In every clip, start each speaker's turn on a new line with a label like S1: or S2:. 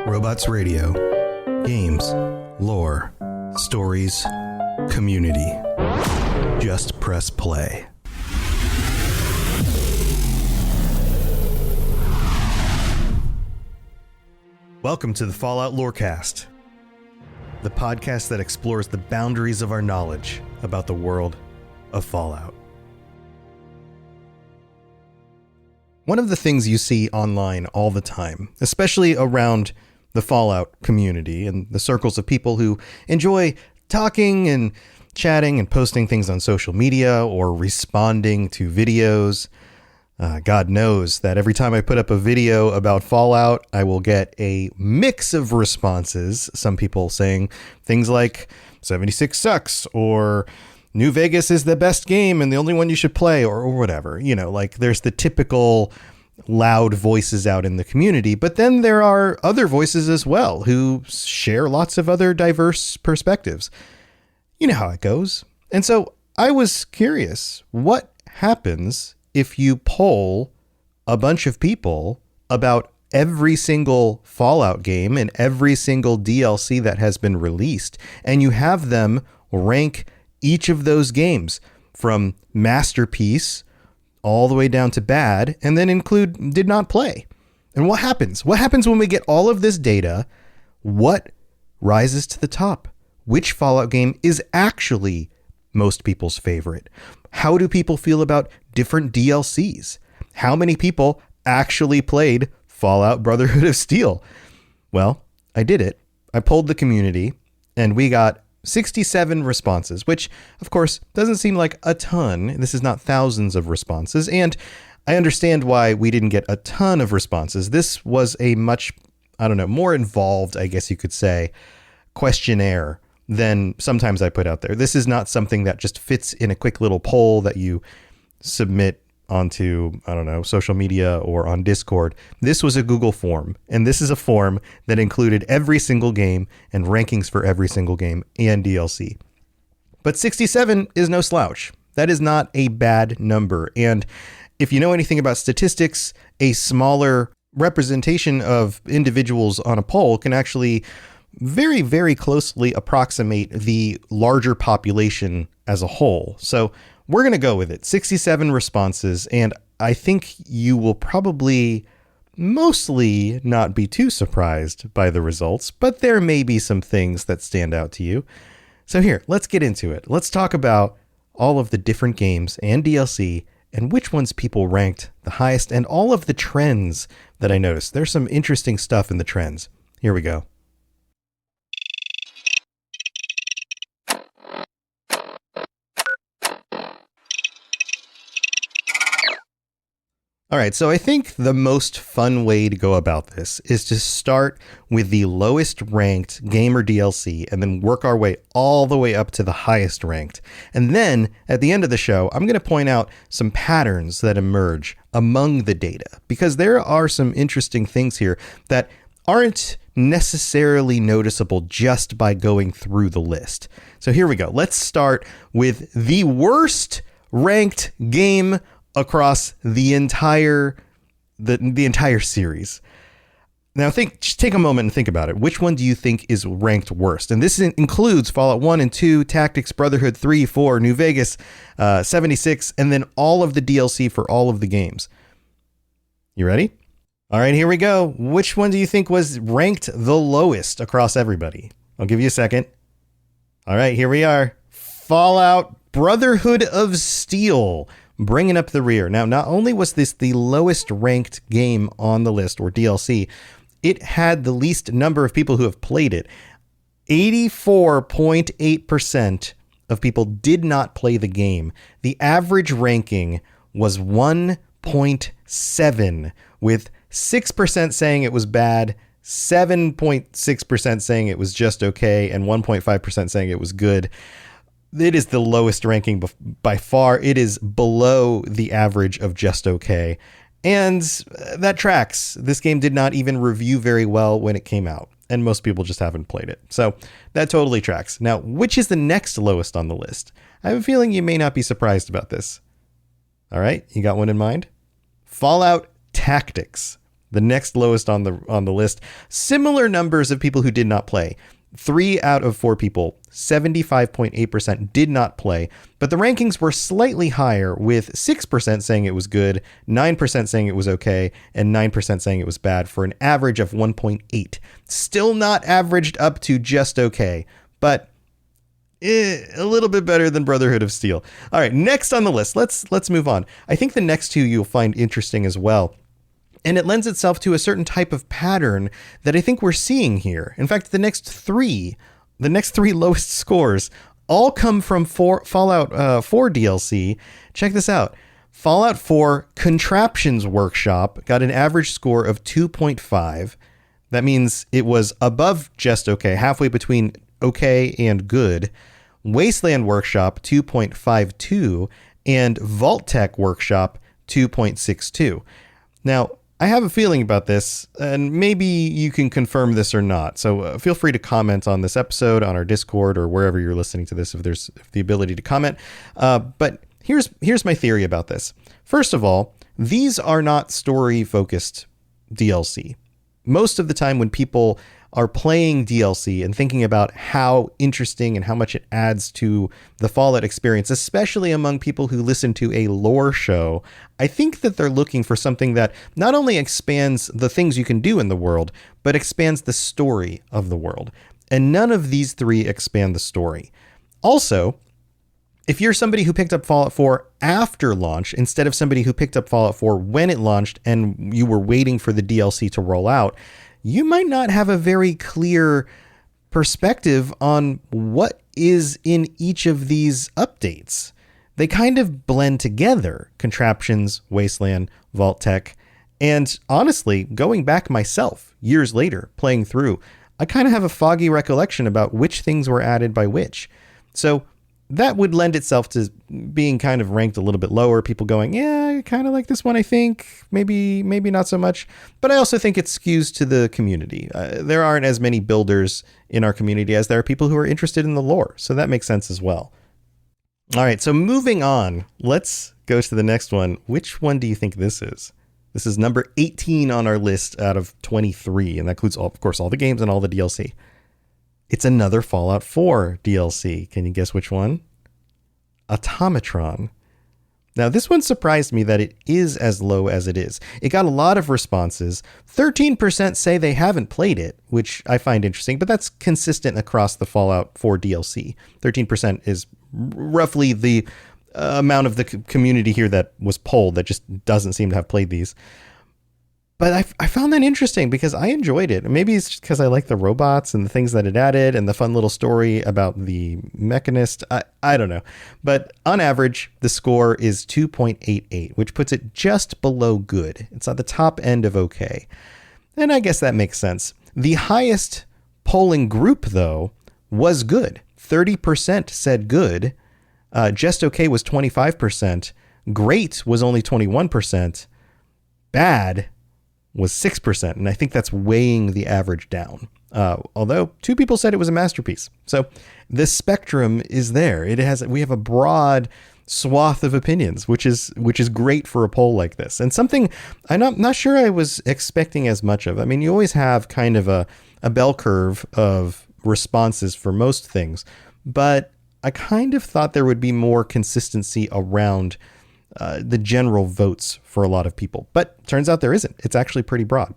S1: Robots Radio. Games, lore, stories, community. Just press play. Welcome to the Fallout Lorecast, the podcast that explores the boundaries of our knowledge about the world of Fallout. One of the things you see online all the time, especially around the Fallout community and the circles of people who enjoy talking and chatting and posting things on social media or responding to videos. God knows that every time I put up a video about Fallout, I will get a mix of responses. Some people saying things like 76 sucks, or New Vegas is the best game and the only one you should play, or whatever. You know, like there's the typical loud voices out in the community, but then there are other voices as well who share lots of other diverse perspectives. You know how it goes. And so I was curious, what happens if you poll a bunch of people about every single Fallout game and every single DLC that has been released, and you have them rank each of those games from masterpiece all the way down to bad, and then include did not play? And what happens? What happens when we get all of this data? What rises to the top? Which Fallout game is actually most people's favorite? How do people feel about different DLCs? How many people actually played Fallout Brotherhood of Steel? Well, I did it. I polled the community, and we got 67 responses, which, of course, doesn't seem like a ton. This is not thousands of responses, and I understand why we didn't get a ton of responses. This was a much, more involved, I guess you could say, questionnaire than sometimes I put out there. This is not something that just fits in a quick little poll that you submit onto, social media or on Discord. This was a Google form, and this is a form that included every single game and rankings for every single game and DLC. But 67 is no slouch. That is not a bad number. And if you know anything about statistics, a smaller representation of individuals on a poll can actually very, very closely approximate the larger population as a whole. So we're going to go with it. 67 responses, and I think you will probably mostly not be too surprised by the results, but there may be some things that stand out to you. So here, let's get into it. Let's talk about all of the different games and DLC and which ones people ranked the highest and all of the trends that I noticed. There's some interesting stuff in the trends. Here we go. All right, so I think the most fun way to go about this is to start with the lowest ranked game or DLC and then work our way all the way up to the highest ranked. And then at the end of the show, I'm going to point out some patterns that emerge among the data, because there are some interesting things here that aren't necessarily noticeable just by going through the list. So here we go. Let's start with the worst ranked game across the entire series. Now just take a moment and think about it. Which one do you think is ranked worst? And this includes Fallout 1 and 2, Tactics, Brotherhood 3, 4, New Vegas, 76, and then all of the DLC for all of the games. You ready? All right, here we go. Which one do you think was ranked the lowest across everybody? I'll give you a second. All right, here we are. Fallout Brotherhood of Steel, bringing up the rear. Now, not only was this the lowest ranked game on the list, or DLC, it had the least number of people who have played it. 84.8% of people did not play the game. The average ranking was 1.7, with 6% saying it was bad, 7.6% saying it was just okay, and 1.5% saying it was good. It is the lowest ranking by far. It is below the average of just okay. And that tracks. This game did not even review very well when it came out, and most people just haven't played it. So that totally tracks. Now, which is the next lowest on the list? I have a feeling you may not be surprised about this. All right, you got one in mind? Fallout Tactics. the next lowest on the list. Similar numbers of people who did not play. 3 out of 4 people, 75.8% did not play, but the rankings were slightly higher, with 6% saying it was good, 9% saying it was okay, and 9% saying it was bad, for an average of 1.8. Still not averaged up to just okay, but a little bit better than Brotherhood of Steel. All right, next on the list, let's move on. I think the next two you'll find interesting as well. And it lends itself to a certain type of pattern that I think we're seeing here. In fact, the next three lowest scores all come from Fallout 4 DLC. Check this out. Fallout 4 Contraptions Workshop got an average score of 2.5. That means it was above just okay, halfway between okay and good. Wasteland Workshop 2.52 and Vault Tech Workshop 2.62. Now, I have a feeling about this, and maybe you can confirm this or not. So feel free to comment on this episode on our Discord or wherever you're listening to this if there's the ability to comment. But here's my theory about this. First of all, these are not story-focused DLC. Most of the time when people are playing DLC and thinking about how interesting and how much it adds to the Fallout experience, especially among people who listen to a lore show, I think that they're looking for something that not only expands the things you can do in the world, but expands the story of the world. And none of these three expand the story. Also, if you're somebody who picked up Fallout 4 after launch, instead of somebody who picked up Fallout 4 when it launched and you were waiting for the DLC to roll out, you might not have a very clear perspective on what is in each of these updates. They kind of blend together, Contraptions, Wasteland, Vault Tech, and honestly, going back myself years later, playing through, I kind of have a foggy recollection about which things were added by which. So that would lend itself to being kind of ranked a little bit lower. People going, yeah, I kind of like this one, I think. Maybe not so much. But I also think it skews to the community. There aren't as many builders in our community as there are people who are interested in the lore. So that makes sense as well. All right, so moving on, let's go to the next one. Which one do you think this is? This is number 18 on our list out of 23. And that includes, of course, all the games and all the DLC. It's another Fallout 4 DLC. Can you guess which one? Automatron. Now, this one surprised me that it is as low as it is. It got a lot of responses. 13% say they haven't played it, which I find interesting, but that's consistent across the Fallout 4 DLC. 13% is roughly the amount of the community here that was polled that just doesn't seem to have played these. But I found that interesting because I enjoyed it. Maybe it's just because I like the robots and the things that it added and the fun little story about the mechanist. I don't know. But on average, the score is 2.88, which puts it just below good. It's at the top end of okay. And I guess that makes sense. The highest polling group, though, was good. 30% said good. Just okay was 25%. Great was only 21%. Bad was 6%, and I think that's weighing the average down. Although 2 people said it was a masterpiece. So the spectrum is there. We have a broad swath of opinions, which is great for a poll like this. And something I'm not sure I was expecting as much of. I mean, you always have kind of a bell curve of responses for most things, but I kind of thought there would be more consistency around the general votes for a lot of people, but turns out there isn't. It's actually pretty broad.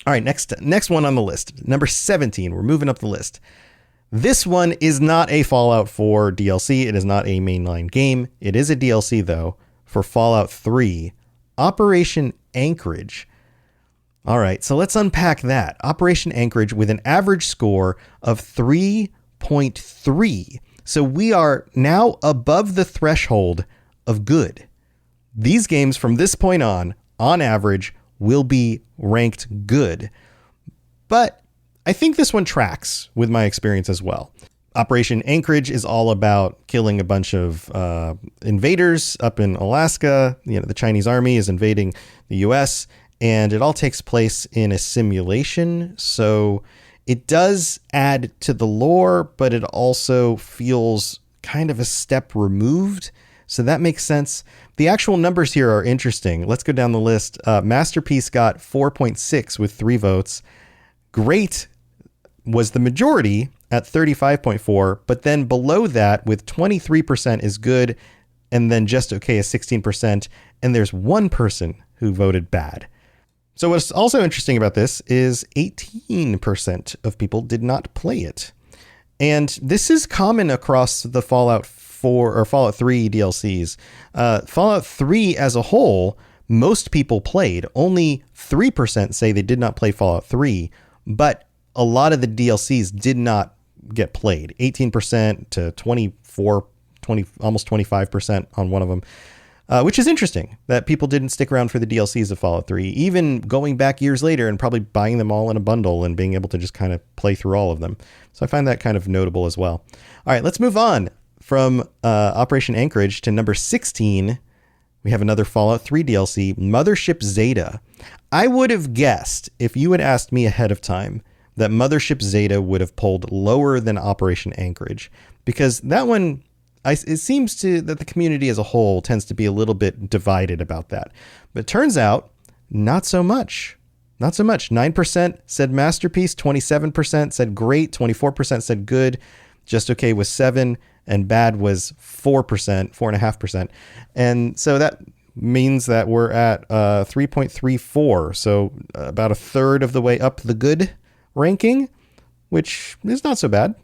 S1: All right, next one on the list, number 17. We're moving up the list. This one is not a Fallout 4 DLC. It is not a mainline game. It is a DLC though for Fallout 3, Operation Anchorage. All right, so let's unpack that. Operation Anchorage with an average score of 3.3. So we are now above the threshold of good. These games from this point on average, will be ranked good. But I think this one tracks with my experience as well. Operation Anchorage is all about killing a bunch of invaders up in Alaska. You know, the Chinese army is invading the US, and it all takes place in a simulation. So it does add to the lore, but it also feels kind of a step removed. So that makes sense. The actual numbers here are interesting. Let's go down the list. Masterpiece got 4.6 with 3 votes. Great was the majority at 35.4, but then below that with 23% is good, and then just okay is 16%, and there's one person who voted bad. So what's also interesting about this is 18% of people did not play it. And this is common across the Fallout 4 or Fallout 3 DLCs. Fallout 3 as a whole, most people played. Only 3% say they did not play Fallout 3, but a lot of the DLCs did not get played. 18% to 24, 20, almost 25% on one of them, which is interesting that people didn't stick around for the DLCs of Fallout 3, even going back years later and probably buying them all in a bundle and being able to just kind of play through all of them. So I find that kind of notable as well. All right, let's move on from Operation Anchorage to number 16. We have another Fallout 3 DLC, Mothership Zeta. I would have guessed, if you had asked me ahead of time, that Mothership Zeta would have pulled lower than Operation Anchorage, because that one, it seems that the community as a whole tends to be a little bit divided about that. But it turns out, not so much. Not so much. 9% said masterpiece, 27% said great, 24% said good, just okay was 7%, and bad was 4%, 4.5%. And so that means that we're at 3.34, so about a third of the way up the good ranking, which is not so bad.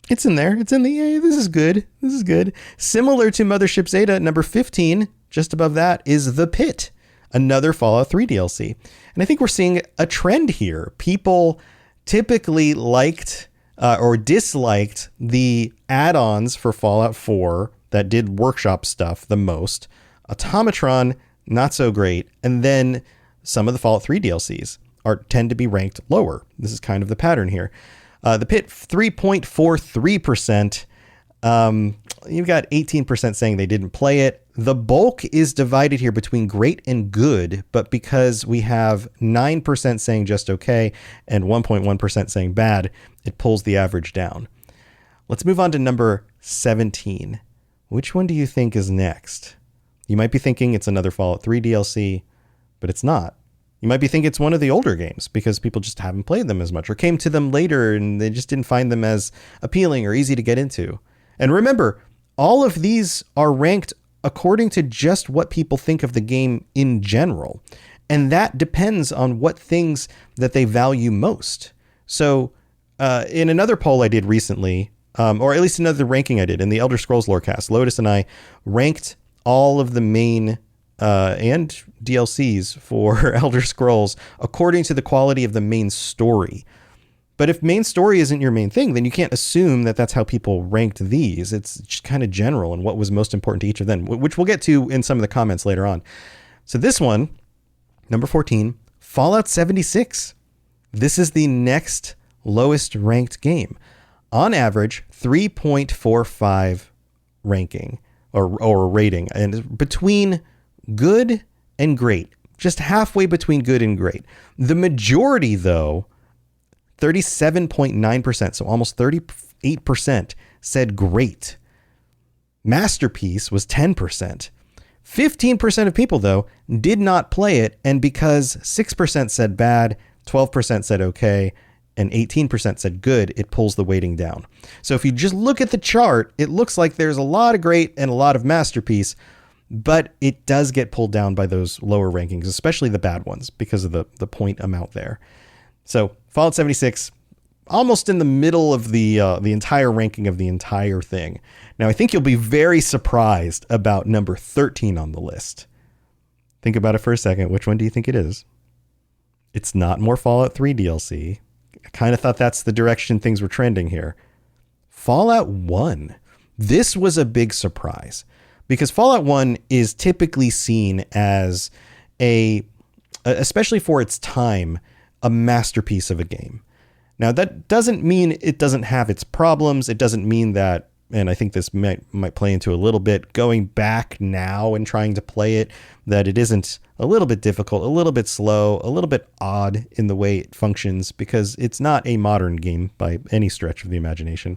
S1: It's in there. It's in the, hey, this is good. This is good. Similar to Mothership Zeta, number 15, just above that, is The Pit, another Fallout 3 DLC. And I think we're seeing a trend here. People typically liked or disliked the add-ons for Fallout 4 that did workshop stuff the most. Automatron, not so great. And then some of the Fallout 3 DLCs tend to be ranked lower. This is kind of the pattern here. The Pit, 3.43%. You've got 18% saying they didn't play it. The bulk is divided here between great and good, but because we have 9% saying just okay and 1.1% saying bad, it pulls the average down. Let's move on to number 17. Which one do you think is next? You might be thinking it's another Fallout 3 DLC, but it's not. You might be thinking it's one of the older games because people just haven't played them as much or came to them later and they just didn't find them as appealing or easy to get into. And remember, all of these are ranked according to just what people think of the game in general. And that depends on what things that they value most. So in another poll I did recently, or at least another ranking I did in the Elder Scrolls Lorecast, Lotus and I ranked all of the main and DLCs for Elder Scrolls according to the quality of the main story. But if main story isn't your main thing, then you can't assume that that's how people ranked these. It's just kind of general and what was most important to each of them, which we'll get to in some of the comments later on. So this one, number 14, Fallout 76. This is the next lowest ranked game. On average, 3.45 ranking or rating, and between good and great, just halfway between good and great. The majority, though, 37.9%, so almost 38%, said great. Masterpiece was 10%. 15% of people, though, did not play it, and because 6% said bad, 12% said okay, and 18% said good, it pulls the weighting down. So if you just look at the chart, it looks like there's a lot of great and a lot of masterpiece, but it does get pulled down by those lower rankings, especially the bad ones, because of the point amount there. So Fallout 76, almost in the middle of the entire ranking of the entire thing. Now, I think you'll be very surprised about number 13 on the list. Think about it for a second. Which one do you think it is? It's not more Fallout 3 DLC. I kind of thought that's the direction things were trending here. Fallout 1. This was a big surprise because Fallout 1 is typically seen as especially for its time, a masterpiece of a game. Now, that doesn't mean it doesn't have its problems. It doesn't mean that, and I think this might play into a little bit, going back now and trying to play it, that it isn't a little bit difficult, a little bit slow, a little bit odd in the way it functions, because it's not a modern game by any stretch of the imagination.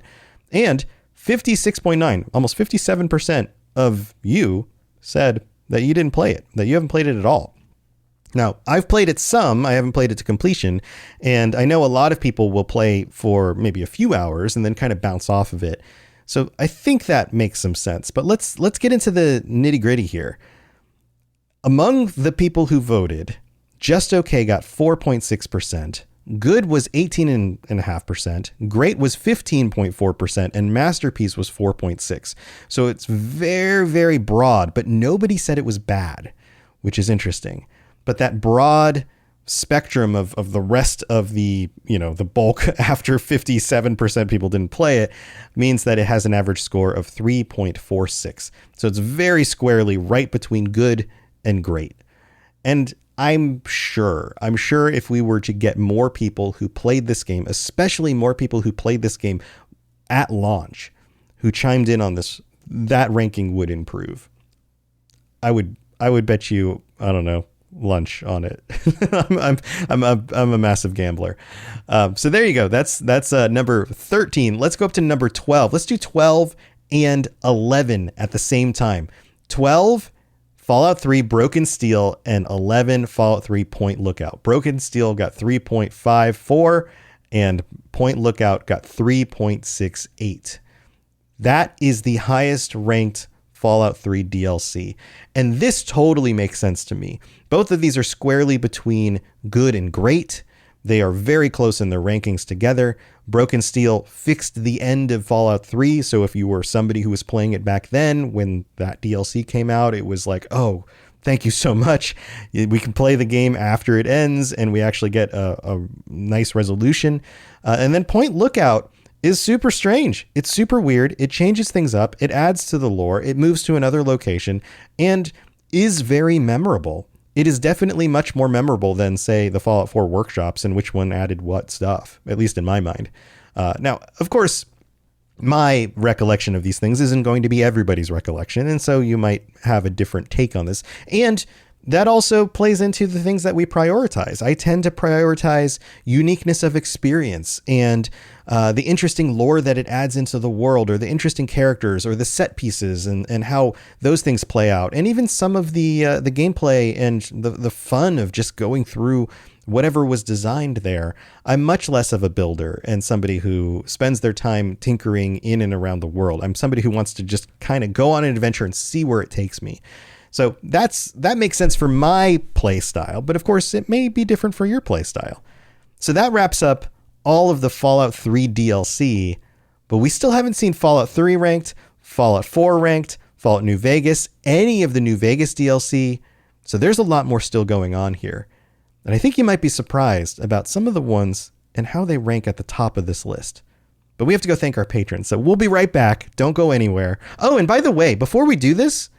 S1: And 56.9, almost 57% of you said that you didn't play it, that you haven't played it at all. Now, I've played it some, I haven't played it to completion, and I know a lot of people will play for maybe a few hours and then kind of bounce off of it. So I think that makes some sense, but let's get into the nitty-gritty here. Among the people who voted, Just Okay got 4.6%, Good was 18.5%, Great was 15.4%, and Masterpiece was 4.6%. So it's very, very broad, but nobody said it was bad, which is interesting. But that broad spectrum of the rest of the bulk after 57% people didn't play it means that it has an average score of 3.46. So it's very squarely right between Good and Great. And I'm sure if we were to get more people who played this game, especially more people who played this game at launch, who chimed in on this, that ranking would improve. I would bet you, I don't know, lunch on it. I'm a massive gambler. So there you go. That's number 13. Let's go up to number 12. Let's do 12 and 11 at the same time. 12, Fallout 3 Broken Steel, and 11, Fallout 3 Point Lookout. Broken Steel got 3.54 and Point Lookout got 3.68. That is the highest ranked Fallout 3 DLC. And this totally makes sense to me. Both of these are squarely between Good and Great. They are very close in their rankings together. Broken Steel fixed the end of Fallout 3. So if you were somebody who was playing it back then when that DLC came out, it was like, oh, thank you so much. We can play the game after it ends and we actually get a nice resolution. And then Point Lookout is super strange. It's super weird. It changes things up. It adds to the lore. It moves to another location and is very memorable. It is definitely much more memorable than, say, the Fallout 4 workshops and which one added what stuff, at least in my mind. Now, of course, my recollection of these things isn't going to be everybody's recollection, and so you might have a different take on this. And that also plays into the things that we prioritize. I tend to prioritize uniqueness of experience and the interesting lore that it adds into the world, or the interesting characters, or the set pieces, and how those things play out. And even some of the gameplay and the fun of just going through whatever was designed there. I'm much less of a builder and somebody who spends their time tinkering in and around the world. I'm somebody who wants to just kind of go on an adventure and see where it takes me. So that makes sense for my play style, but of course it may be different for your play style. So that wraps up all of the Fallout 3 DLC, but we still haven't seen Fallout 3 ranked, Fallout 4 ranked, Fallout New Vegas, any of the New Vegas DLC. So there's a lot more still going on here. And I think you might be surprised about some of the ones and how they rank at the top of this list. But we have to go thank our patrons. So we'll be right back. Don't go anywhere. Oh, and by the way, before we do this,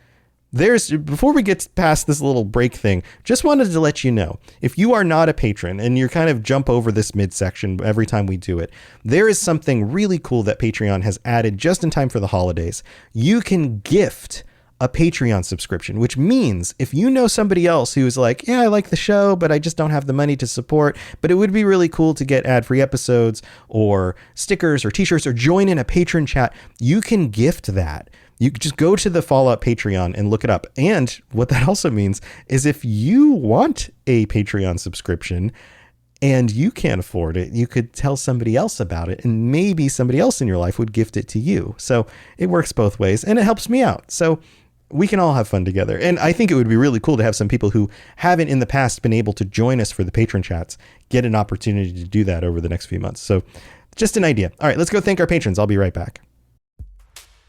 S1: before we get past this little break thing, just wanted to let you know, if you are not a patron and you kind of jump over this midsection every time we do it, there is something really cool that Patreon has added just in time for the holidays. You can gift a Patreon subscription, which means if you know somebody else who's like, yeah, I like the show, but I just don't have the money to support, but it would be really cool to get ad-free episodes or stickers or t-shirts or join in a patron chat, you can gift that. You just go to the Fallout Patreon and look it up. And what that also means is if you want a Patreon subscription and you can't afford it, you could tell somebody else about it, and maybe somebody else in your life would gift it to you. So it works both ways and it helps me out. So we can all have fun together. And I think it would be really cool to have some people who haven't in the past been able to join us for the patron chats get an opportunity to do that over the next few months. So just an idea. All right, let's go thank our patrons. I'll be right back.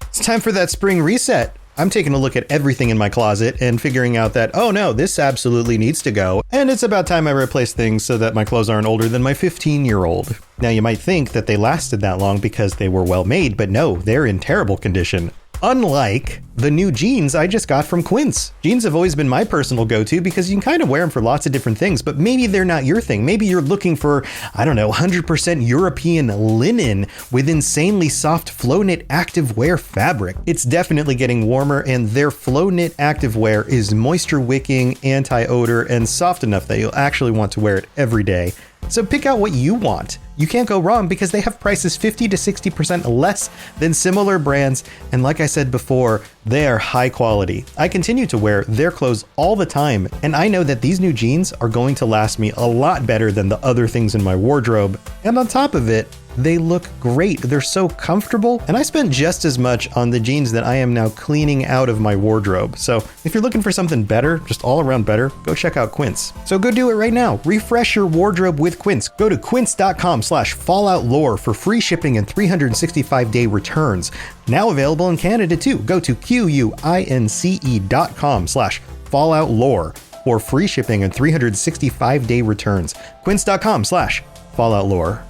S1: It's time for that spring reset. I'm taking a look at everything in my closet and figuring out that, oh no, this absolutely needs to go. And it's about time I replace things so that my clothes aren't older than my 15-year-old. Now you might think that they lasted that long because they were well made, but no, they're in terrible condition. Unlike the new jeans I just got from Quince. Jeans have always been my personal go-to because you can kind of wear them for lots of different things, but maybe they're not your thing. Maybe you're looking for, 100% European linen with insanely soft flow knit activewear fabric. It's definitely getting warmer, and their flow knit activewear is moisture wicking, anti-odor, and soft enough that you'll actually want to wear it every day. So pick out what you want you can't go wrong because they have prices 50 to 60% less than similar brands. And like I said before, they are high quality. I continue to wear their clothes all the time, and I know that these new jeans are going to last me a lot better than the other things in my wardrobe. And on top of it, they look great. They're so comfortable. And I spent just as much on the jeans that I am now cleaning out of my wardrobe. So if you're looking for something better, just all around better, go check out Quince. So go do it right now. Refresh your wardrobe with Quince. Go to quince.com/falloutlore for free shipping and 365-day returns. Now available in Canada too. Go to quince.com/falloutlore for free shipping and 365-day returns. Quince.com/falloutlore.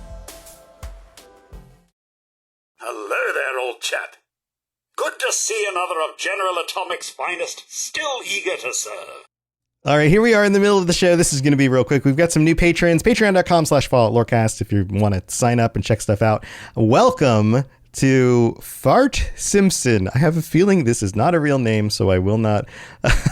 S2: Hello there, old chap. Good to see another of General Atomic's finest, still eager to serve.
S1: All right, here we are in the middle of the show. This is going to be real quick. We've got some new patrons. Patreon.com/FalloutLorecast if you want to sign up and check stuff out. Welcome to Fart Simpson. I have a feeling this is not a real name, so I will not.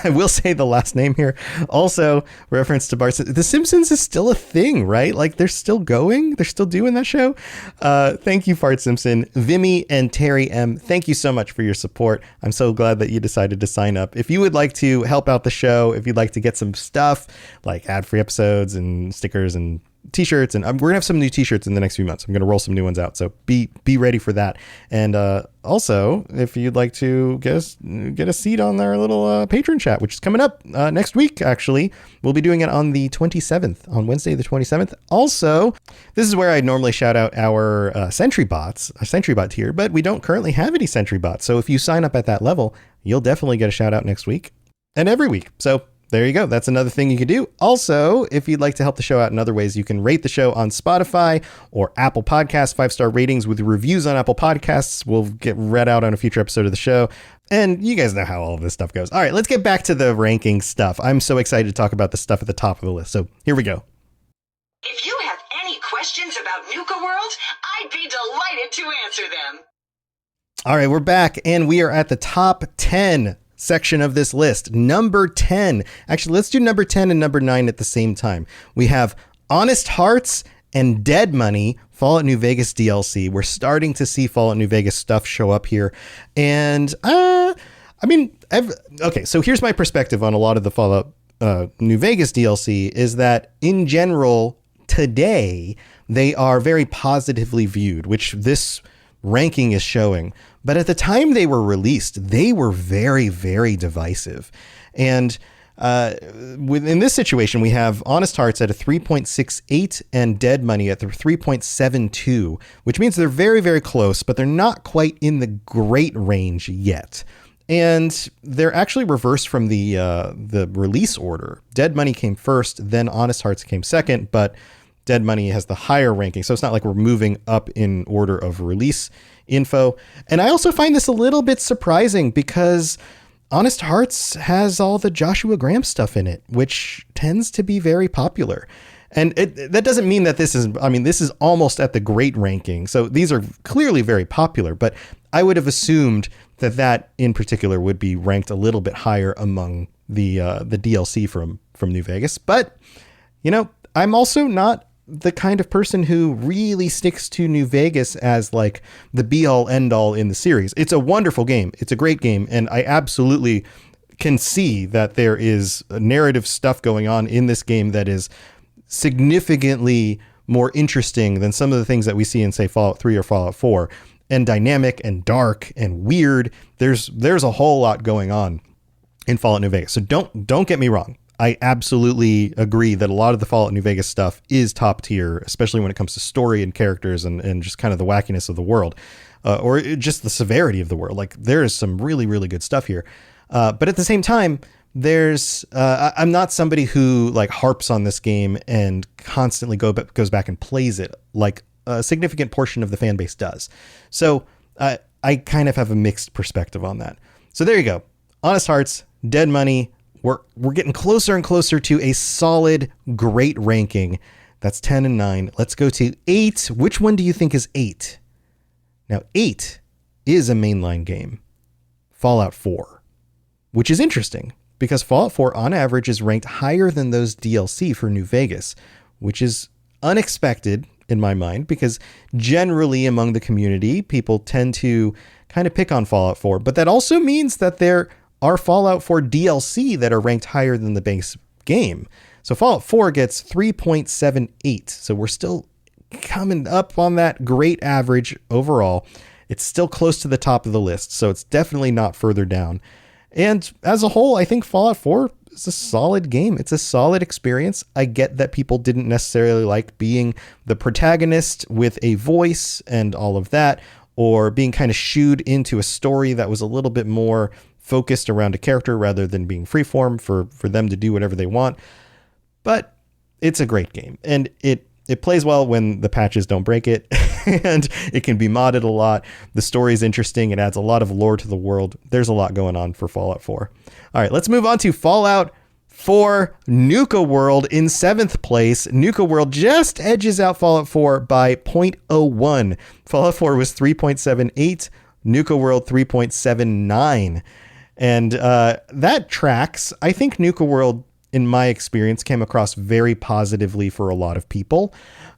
S1: I will say the last name here. Also, reference to Bart. The Simpsons is still a thing, right? Like they're still going. They're still doing that show. Thank you, Fart Simpson, Vimy, and Terry M. Thank you so much for your support. I'm so glad that you decided to sign up. If you would like to help out the show, if you'd like to get some stuff like ad-free episodes and stickers and t-shirts, and we're gonna have some new t-shirts in the next few months. I'm gonna roll some new ones out, so be ready for that. And also, if you'd like to get a seat on our little patron chat, which is coming up next week, actually, we'll be doing it on the 27th, on Wednesday the 27th. Also, this is where I normally shout out our Sentry bots, a Sentry bot tier, but we don't currently have any Sentry bots. So if you sign up at that level, you'll definitely get a shout out next week and every week. So there you go. That's another thing you can do. Also, if you'd like to help the show out in other ways, you can rate the show on Spotify or Apple Podcasts. 5-star ratings with reviews on Apple Podcasts will get read out on a future episode of the show. And you guys know how all of this stuff goes. All right, let's get back to the ranking stuff. I'm so excited to talk about the stuff at the top of the list. So here we go.
S3: If you have any questions about Nuka World, I'd be delighted to answer them.
S1: All right, we're back, and we are at the top 10 section of this list. Number 10. Actually, let's do number 10 and number 9 at the same time. We have Honest Hearts and Dead Money, Fallout New Vegas DLC. We're starting to see Fallout New Vegas stuff show up here. And, okay, so here's my perspective on a lot of the Fallout New Vegas DLC is that, in general, today, they are very positively viewed, which this ranking is showing. But at the time they were released, they were very, very divisive. And in this situation, we have Honest Hearts at a 3.68 and Dead Money at the 3.72, which means they're very, very close, but they're not quite in the great range yet. And they're actually reversed from the release order. Dead Money came first, then Honest Hearts came second, but Dead Money has the higher ranking. So it's not like we're moving up in order of release info. And I also find this a little bit surprising because Honest Hearts has all the Joshua Graham stuff in it, which tends to be very popular. And that doesn't mean that this is almost at the great ranking. So these are clearly very popular, but I would have assumed that in particular would be ranked a little bit higher among the DLC from New Vegas. But, I'm also not the kind of person who really sticks to New Vegas as like the be all end all in the series. It's a wonderful game. It's a great game. And I absolutely can see that there is narrative stuff going on in this game that is significantly more interesting than some of the things that we see in, say, Fallout 3 or Fallout 4, and dynamic and dark and weird. There's a whole lot going on in Fallout New Vegas. So don't get me wrong. I absolutely agree that a lot of the Fallout New Vegas stuff is top tier, especially when it comes to story and characters and just kind of the wackiness of the world, or just the severity of the world. Like there is some really, really good stuff here. But at the same time, I'm not somebody who like harps on this game and constantly goes back and plays it like a significant portion of the fan base does. So I kind of have a mixed perspective on that. So there you go. Honest Hearts, Dead Money. We're getting closer and closer to a solid, great ranking. That's 10 and 9. Let's go to 8. Which one do you think is 8? Now, 8 is a mainline game. Fallout 4, which is interesting because Fallout 4 on average is ranked higher than those DLC for New Vegas, which is unexpected. in my mind, because generally among the community, people tend to kind of pick on Fallout 4. But that also means that there are Fallout 4 DLC that are ranked higher than the base game. So Fallout 4 gets 3.78. So we're still coming up on that great average overall. It's still close to the top of the list, so it's definitely not further down. And as a whole, I think Fallout 4 is a solid game. It's a solid experience. I get that people didn't necessarily like being the protagonist with a voice and all of that, or being kind of shooed into a story that was a little bit more focused around a character rather than being freeform for them to do whatever they want. But it's a great game, and it plays well when the patches don't break it, and it can be modded a lot. The story is interesting. It adds a lot of lore to the world. There's a lot going on for Fallout 4. All right, let's move on to Fallout 4 Nuka World in 7th place. Nuka World just edges out Fallout 4 by 0.01. Fallout 4 was 3.78, Nuka World 3.79. And that tracks. I think Nuka World, in my experience, came across very positively for a lot of people.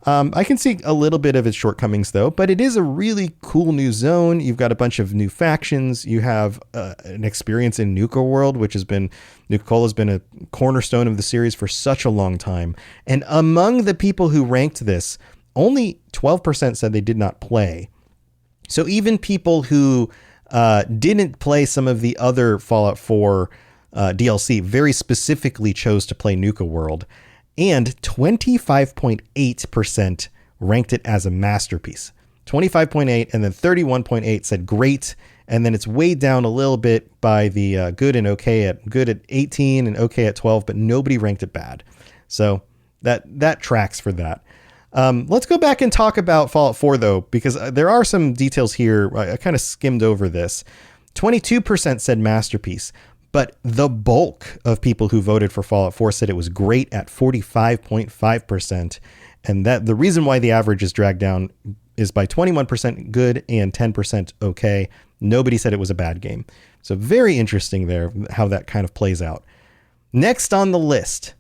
S1: I can see a little bit of its shortcomings, though, but it is a really cool new zone. You've got a bunch of new factions. You have an experience in Nuka World, which has been, Nuka-Cola has been a cornerstone of the series for such a long time. And among the people who ranked this, only 12% said they did not play. So even people who didn't play some of the other Fallout 4 DLC very specifically chose to play Nuka World, and 25.8% ranked it as a masterpiece. 25.8 and then 31.8 said great, and then it's weighed down a little bit by the good and okay at 18 and okay at 12, but nobody ranked it bad. So that tracks for that. Let's go back and talk about Fallout 4 though, because there are some details here. I kind of skimmed over this. 22% said masterpiece. But the bulk of people who voted for Fallout 4 said it was great at 45.5%. And that the reason why the average is dragged down is by 21% good and 10% okay. Nobody said it was a bad game. So very interesting there, how that kind of plays out. Next on the list,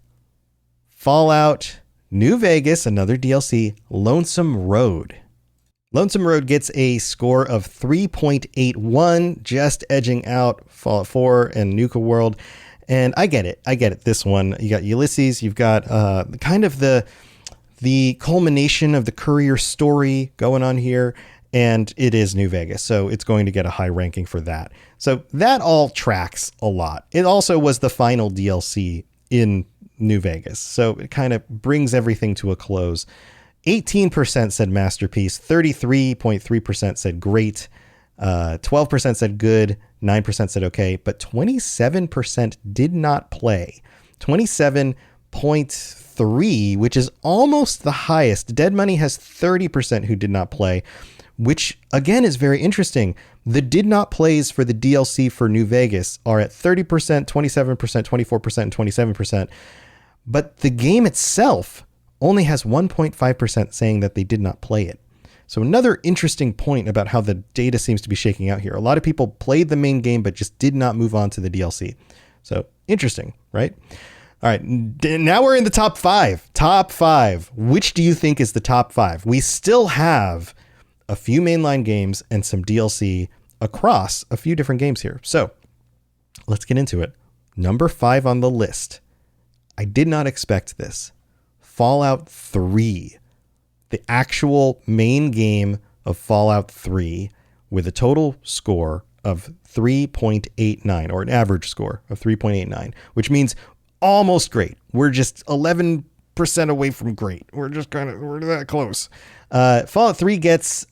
S1: Fallout New Vegas, another DLC, Lonesome Road. Lonesome Road gets a score of 3.81, just edging out Fallout 4 and Nuka World. And I get it. This one, you got Ulysses, you've got kind of the culmination of the Courier story going on here, and it is New Vegas, so it's going to get a high ranking for that. So that all tracks a lot. It also was the final DLC in New Vegas, so it kind of brings everything to a close. 18% said masterpiece, 33.3% said great, 12% said good, 9% said okay, but 27% did not play. 27.3, which is almost the highest. Dead Money has 30% who did not play, which again is very interesting. The did not plays for the DLC for New Vegas are at 30%, 27%, 24%, and 27%. But the game itself only has 1.5% saying that they did not play it. So another interesting point about how the data seems to be shaking out here. A lot of people played the main game, but just did not move on to the DLC. So interesting, right? All right. Now we're in the top 5. Top 5. Which do you think is the top 5? We still have a few mainline games and some DLC across a few different games here. So let's get into it. Number 5 on the list. I did not expect this. Fallout 3, the actual main game of Fallout 3, with a total score of 3.89, or an average score of 3.89, which means almost great. We're just 11% away from great. We're that close. Fallout 3 gets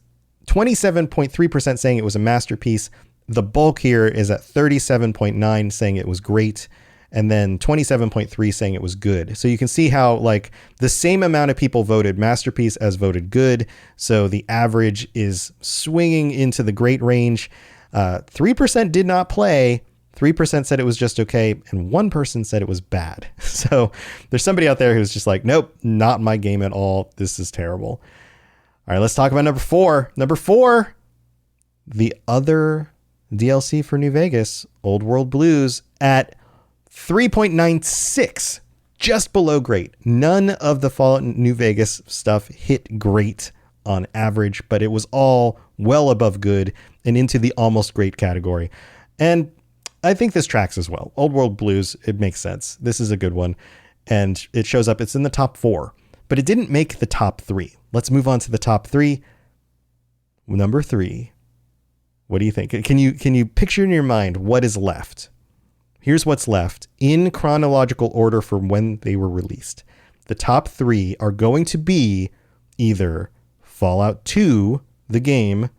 S1: 27.3% saying it was a masterpiece. The bulk here is at 37.9 saying it was great. And then 27.3 saying it was good. So you can see how like the same amount of people voted masterpiece as voted good. So the average is swinging into the great range. 3% did not play. 3% said it was just okay. And 1% said it was bad. So there's somebody out there who's just like, nope, not my game at all. This is terrible. All right, let's talk about number 4. Number 4, the other DLC for New Vegas, Old World Blues, at 3.96, just below great. None of the Fallout New Vegas stuff hit great on average, but it was all well above good and into the almost great category. And I think this tracks as well. Old World Blues, it makes sense. This is a good one. And it shows up, it's in the top 4, but it didn't make the top 3. Let's move on to the top 3. Number 3. What do you think? Can you picture in your mind what is left? Here's what's left in chronological order from when they were released. The top 3 are going to be either Fallout 2, the game,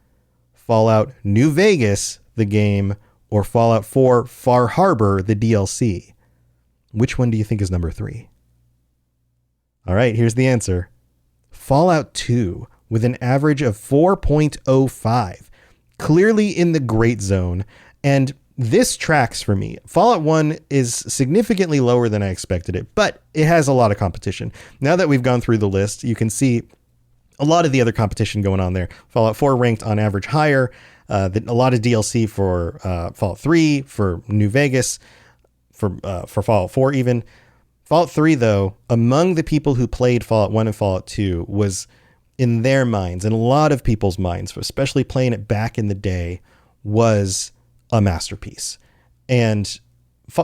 S1: Fallout New Vegas, the game, or Fallout 4 Far Harbor, the DLC. Which one do you think is number 3? All right, here's the answer. Fallout 2 with an average of 4.05. Clearly in the great zone. And this tracks for me. Fallout 1 is significantly lower than I expected it, but it has a lot of competition. Now that we've gone through the list, you can see a lot of the other competition going on there. Fallout 4 ranked on average higher. A lot of DLC for Fallout 3, for New Vegas, for Fallout 4 even. Fallout 3, though, among the people who played Fallout 1 and Fallout 2 was, in their minds, in a lot of people's minds, especially playing it back in the day, was a masterpiece. And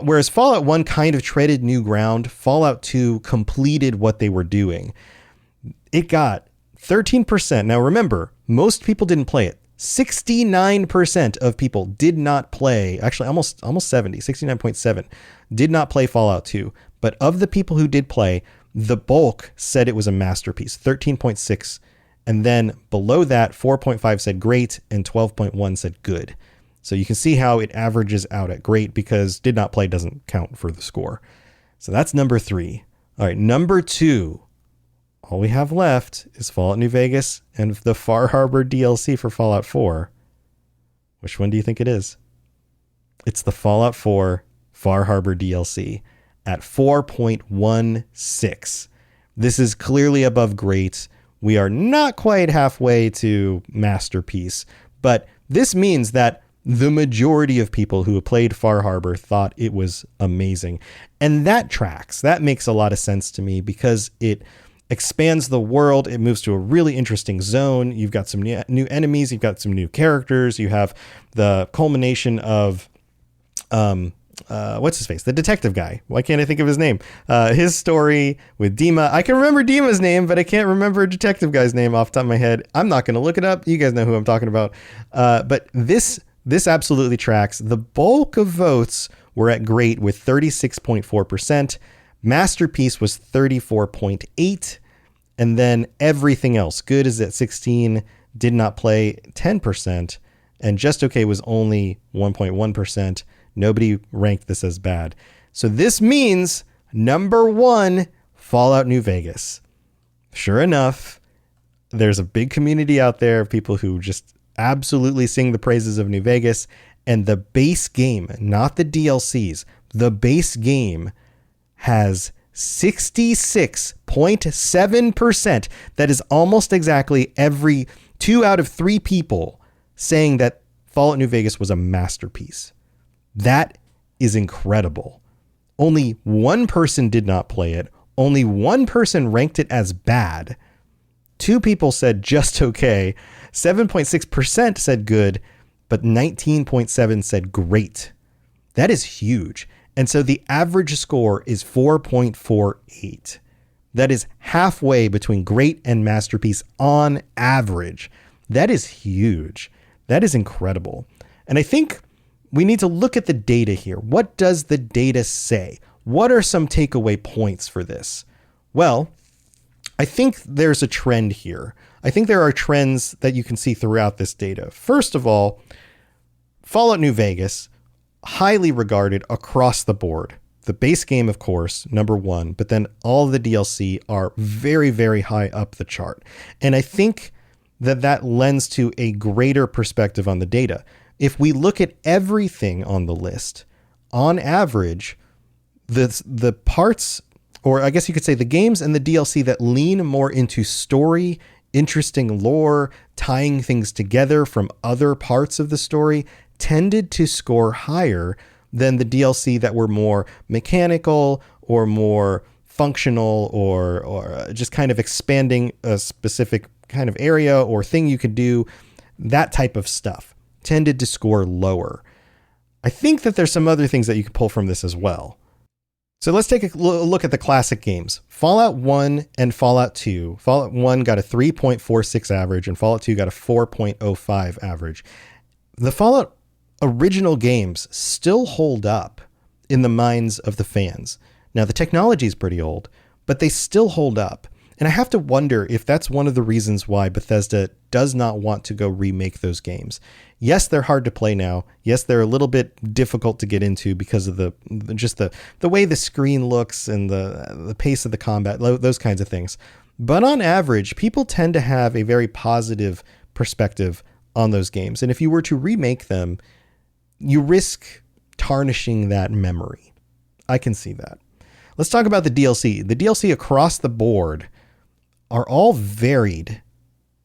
S1: whereas Fallout 1 kind of treaded new ground, Fallout 2 completed what they were doing. It got 13%. Now remember, most people didn't play it. 69% of people did not play, actually almost 70, 69.7, did not play Fallout 2. But of the people who did play, the bulk said it was a masterpiece, 13.6. And then below that, 4.5 said great and 12.1 said good. So you can see how it averages out at great because did not play doesn't count for the score. So that's number 3. All right, number 2. All we have left is Fallout New Vegas and the Far Harbor DLC for Fallout 4. Which one do you think it is? It's the Fallout 4 Far Harbor DLC at 4.16. This is clearly above great. We are not quite halfway to masterpiece, but this means that the majority of people who played Far Harbor thought it was amazing. And that tracks. That makes a lot of sense to me because it expands the world. It moves to a really interesting zone. You've got some new enemies. You've got some new characters. You have the culmination of, what's his face? The detective guy. Why can't I think of his name? His story with Dima. I can remember Dima's name, but I can't remember a detective guy's name off the top of my head. I'm not going to look it up. You guys know who I'm talking about. But this absolutely tracks. The bulk of votes were at great with 36.4%. Masterpiece was 34.8%. And then everything else, good is at 16%, did not play 10%, and just okay was only 1.1%. Nobody ranked this as bad. So this means number 1, Fallout New Vegas. Sure enough, there's a big community out there of people who just absolutely sing the praises of New Vegas, and the base game, not the DLCs, the base game has 66.7%. That is almost exactly every 2 out of 3 people saying that Fallout New Vegas was a masterpiece. That is incredible. Only 1 person did not play it. Only 1 person ranked it as bad. 2 people said just okay. 7.6% said good, but 19.7% said great. That is huge. And so the average score is 4.48. That is halfway between great and masterpiece on average. That is huge. That is incredible. And I think we need to look at the data here. What does the data say? What are some takeaway points for this? Well, I think there's a trend here. I think there are trends that you can see throughout this data. First of all, Fallout New Vegas, highly regarded across the board. The base game, of course, number 1, but then all of the DLC are very, very high up the chart. And I think that lends to a greater perspective on the data. If we look at everything on the list, on average, the parts, or I guess you could say the games and the DLC that lean more into story, interesting lore, tying things together from other parts of the story, tended to score higher than the DLC that were more mechanical or more functional or just kind of expanding a specific kind of area or thing you could do, that type of stuff tended to score lower. I think that there's some other things that you can pull from this as well. So let's take a look at the classic games. Fallout 1 and Fallout 2. Fallout 1 got a 3.46 average and Fallout 2 got a 4.05 average. The Fallout original games still hold up in the minds of the fans. Now, the technology is pretty old, but they still hold up. And I have to wonder if that's one of the reasons why Bethesda does not want to go remake those games. Yes, they're hard to play now. Yes, they're a little bit difficult to get into because of the way the screen looks and the pace of the combat, those kinds of things. But on average, people tend to have a very positive perspective on those games. And if you were to remake them, you risk tarnishing that memory. I can see that. Let's talk about the DLC. The DLC across the board are all varied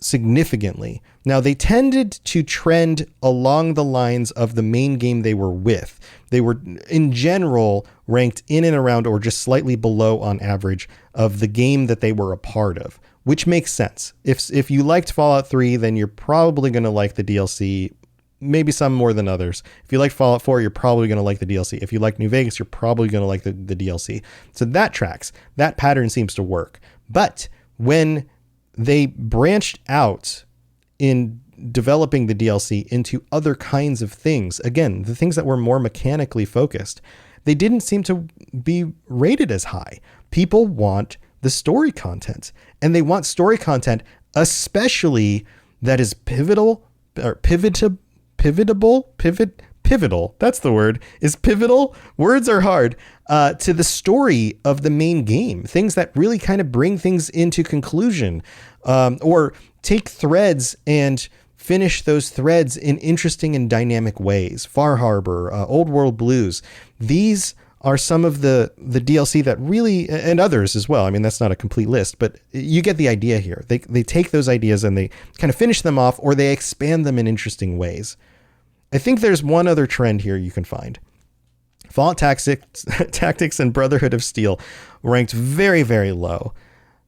S1: significantly. Now, they tended to trend along the lines of the main game they were with. They were, in general, ranked in and around or just slightly below on average of the game that they were a part of, which makes sense. If you liked Fallout 3, then you're probably going to like the DLC, maybe some more than others. If you like Fallout 4, you're probably going to like the DLC. If you like New Vegas, you're probably going to like the DLC. So that tracks. That pattern seems to work. But when they branched out in developing the DLC into other kinds of things, again, the things that were more mechanically focused, they didn't seem to be rated as high. People want the story content, and they want story content, especially that is pivotal. That's the word, is pivotal. Words are hard, to the story of the main game. Things that really kind of bring things into conclusion, or take threads and finish those threads in interesting and dynamic ways. Far Harbor, Old World Blues. These are some of the DLC that really, and others as well. I mean, that's not a complete list, but you get the idea here. They take those ideas and they kind of finish them off, or they expand them in interesting ways. I think there's one other trend here you can find. Fallout Tactics and Brotherhood of Steel ranked very, very low.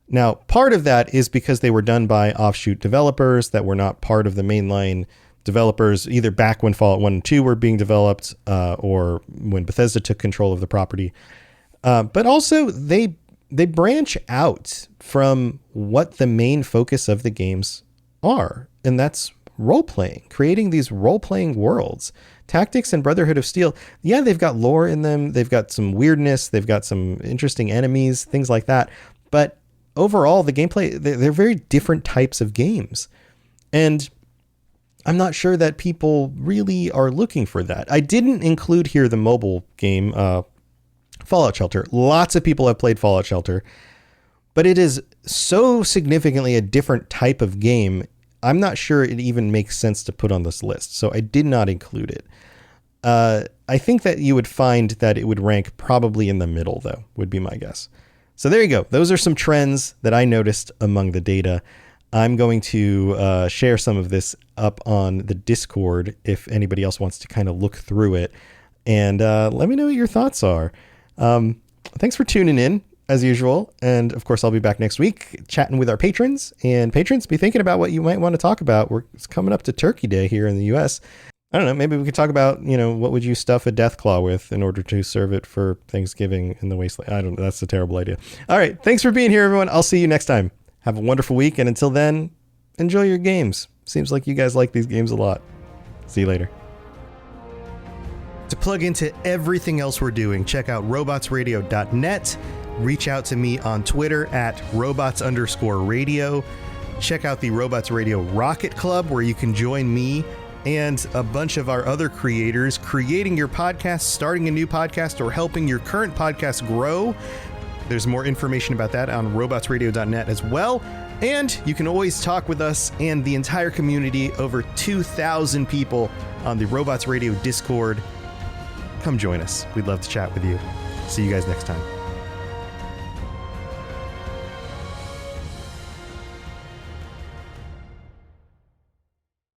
S1: Now, part of that is because they were done by offshoot developers that were not part of the mainline developers, either back when Fallout 1 and 2 were being developed, or when Bethesda took control of the property. But also, they branch out from what the main focus of the games are, and that's role-playing, creating these role-playing worlds. Tactics and Brotherhood of Steel, yeah, they've got lore in them, they've got some weirdness, they've got some interesting enemies, things like that. But overall, the gameplay, they're very different types of games. And I'm not sure that people really are looking for that. I didn't include here the mobile game, Fallout Shelter. Lots of people have played Fallout Shelter, but it is so significantly a different type of game. I'm not sure it even makes sense to put on this list, so I did not include it. I think that you would find that it would rank probably in the middle, though, would be my guess. So there you go. Those are some trends that I noticed among the data. I'm going to share some of this up on the Discord if anybody else wants to kind of look through it. And let me know what your thoughts are. Thanks for tuning in, as usual. And of course, I'll be back next week chatting with our patrons. And patrons, be thinking about what you might want to talk about. It's coming up to Turkey Day here in the US. I don't know, maybe we could talk about, what would you stuff a death claw with in order to serve it for Thanksgiving in the wasteland? I don't know. That's a terrible idea. All right. Thanks for being here, everyone. I'll see you next time. Have a wonderful week. And until then, enjoy your games. Seems like you guys like these games a lot. See you later. To plug into everything else we're doing, check out robotsradio.net. Reach out to me on Twitter at robots_radio. Check out the Robots Radio Rocket Club, where you can join me and a bunch of our other creators creating your podcast, starting a new podcast, or helping your current podcast grow. There's more information about that on robotsradio.net as well. And you can always talk with us and the entire community, over 2,000 people on the Robots Radio Discord. Come join us. We'd love to chat with you. See you guys next time.